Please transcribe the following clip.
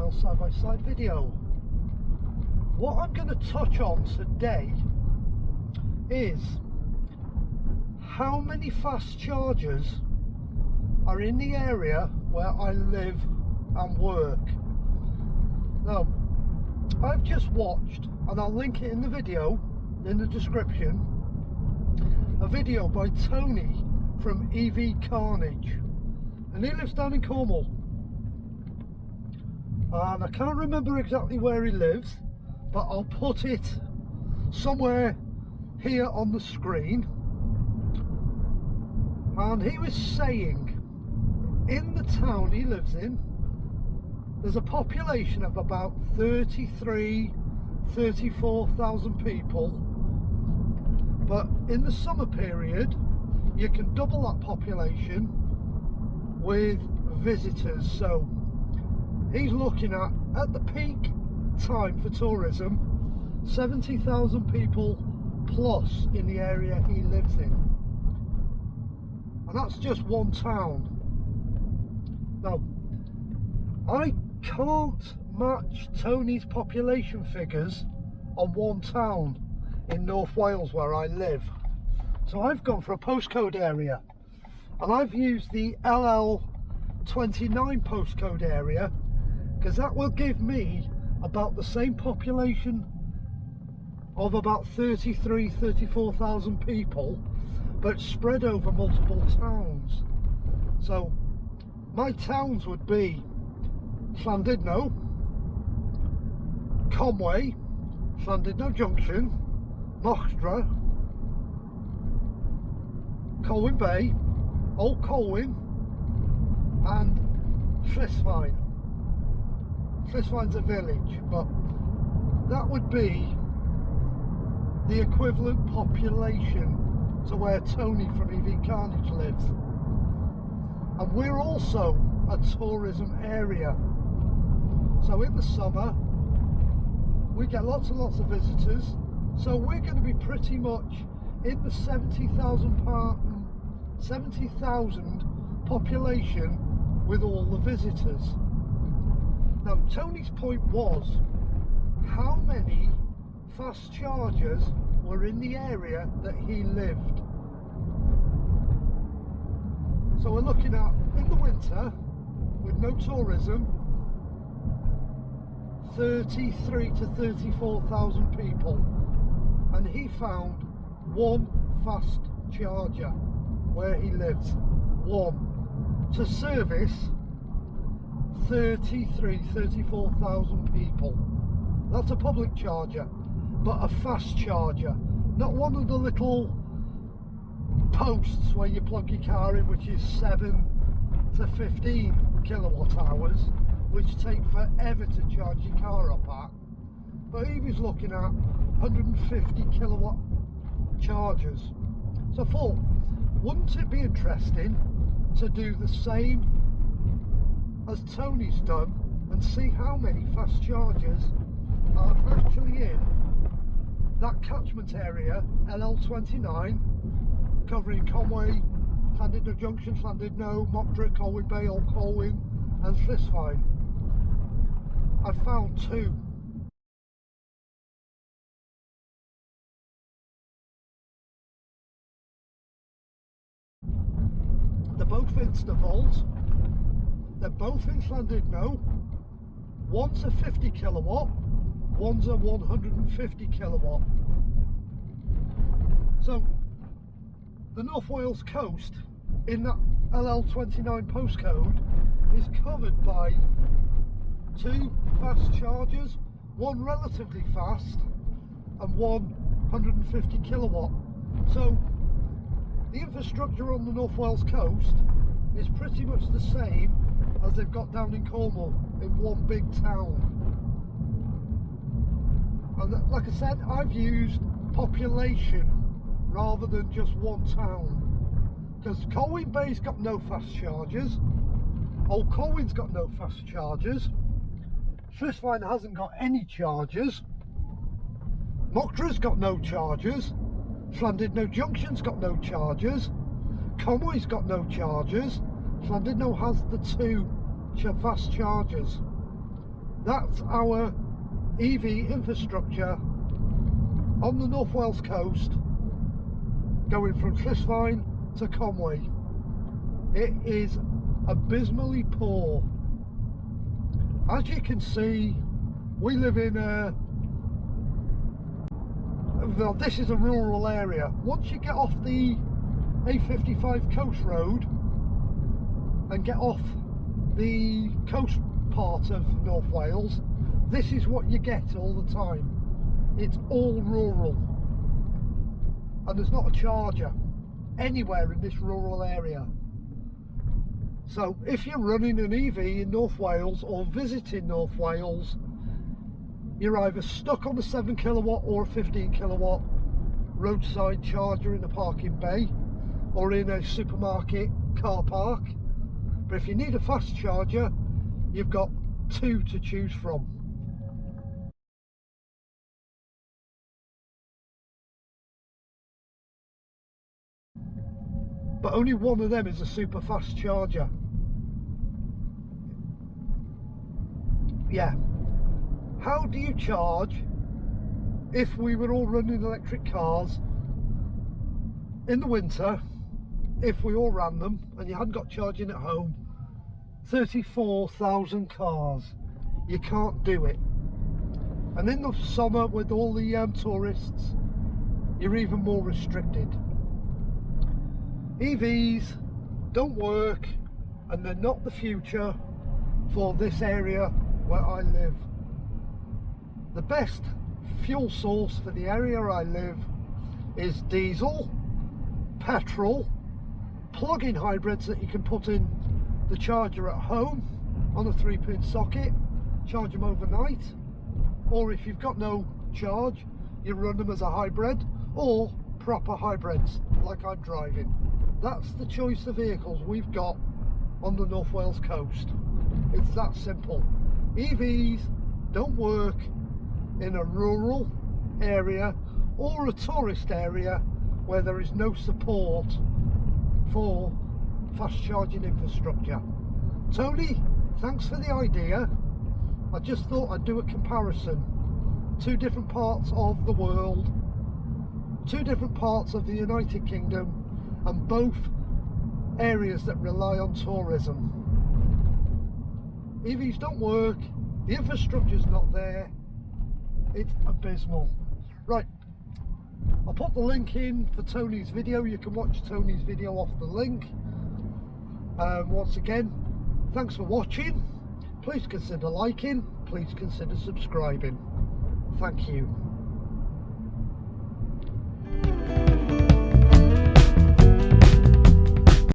Wales side-by-side video. What I'm going to touch on today is how many fast chargers are in the area where I live and work. Now, I've just watched, and I'll link it in the video in the description, a video by Tony from CARNAGE, and he lives down in Cornwall, and I can't remember exactly where he lives, but I'll put it somewhere here on the screen. And he was saying in the town he lives in, there's a population of about 34,000 people, but in the summer period you can double that population with visitors. So he's looking at the peak time for tourism, 70,000 people plus in the area he lives in, and that's just one town. Now, I can't match Tony's population figures on one town in North Wales where I live, so I've gone for a postcode area, and I've used the LL29 postcode area because that will give me about the same population of about 34,000 people, but spread over multiple towns. So my towns would be Llandudno, Conway, Llandudno Junction, Mochtra, Colwyn Bay, Old Colwyn, and Llysfaen. Llysfaen's a village, but that would be the equivalent population to where Tony from CARNAGE lives. And we're also a tourism area, so in the summer we get lots and lots of visitors, so we're going to be pretty much in the 70,000 population with all the visitors. Now, Tony's point was how many fast chargers were in the area that he lived. So we're looking at, in the winter, with no tourism, 33 to 34,000 people, and he found one fast charger where he lives, one, to service 34,000 people. That's a public charger, but a fast charger, not one of the little posts where you plug your car in, which is 7 to 15 kilowatt hours, which take forever to charge your car up at. But he was looking at 150 kilowatt chargers. So I thought, wouldn't it be interesting to do the same as Tony's done and see how many fast chargers are actually in that catchment area, LL29, covering Conway, Llandudno Junction, Llandudno, Mochtra, Colwyn Bay, Old Colwyn and Llysfaen. I found two. They're both Instavolt. They're both in Llandudno. One's a 50 kilowatt, one's a 150 kilowatt. So the North Wales coast in that LL29 postcode is covered by two fast chargers, one relatively fast and one 150 kilowatt. So the infrastructure on the North Wales coast is pretty much the same as they've got down in Cornwall in one big town. And like I said, I've used population rather than just one town, because Colwyn Bay's got no fast chargers, Old Colwyn's got no fast chargers, Llysfaen hasn't got any chargers, Mochtra's got no chargers, Llandudno Junction's got no chargers, Conway's got no chargers, Llandudno has the two fast chargers. That's our EV infrastructure on the North Wales coast, going from Llysfine to Conway. It is abysmally poor. As you can see, we live in a, well, this is a rural area. Once you get off the A55 coast road and get off the coast part of North Wales, this is what you get all the time. It's all rural, and there's not a charger anywhere in this rural area. So if you're running an EV in North Wales or visiting North Wales, you're either stuck on a 7 kilowatt or a 15 kilowatt roadside charger in a parking bay or in a supermarket car park. But if you need a fast charger, you've got two to choose from. But only one of them is a super fast charger. Yeah. How do you charge if we were all running electric cars in the winter, if we all ran them and you hadn't got charging at home? 34,000 cars. You can't do it. And in the summer with all the tourists, you're even more restricted. EVs don't work, and they're not the future for this area where I live. The best fuel source for the area I live is diesel, petrol, plug-in hybrids that you can put in the charger at home on a 3-pin socket, charge them overnight, or if you've got no charge, you run them as a hybrid, or proper hybrids like I'm driving. That's the choice of vehicles we've got on the North Wales coast. It's that simple. EVs don't work in a rural area or a tourist area where there is no support for fast charging infrastructure. Tony, thanks for the idea. I just thought I'd do a comparison. Two different parts of the world, two different parts of the United Kingdom, and both areas that rely on tourism. EVs don't work, the infrastructure's not there, it's abysmal. Right, I'll put the link in for Tony's video. You can watch Tony's video off the link. Once again, thanks for watching. Please consider liking, please consider subscribing. Thank you.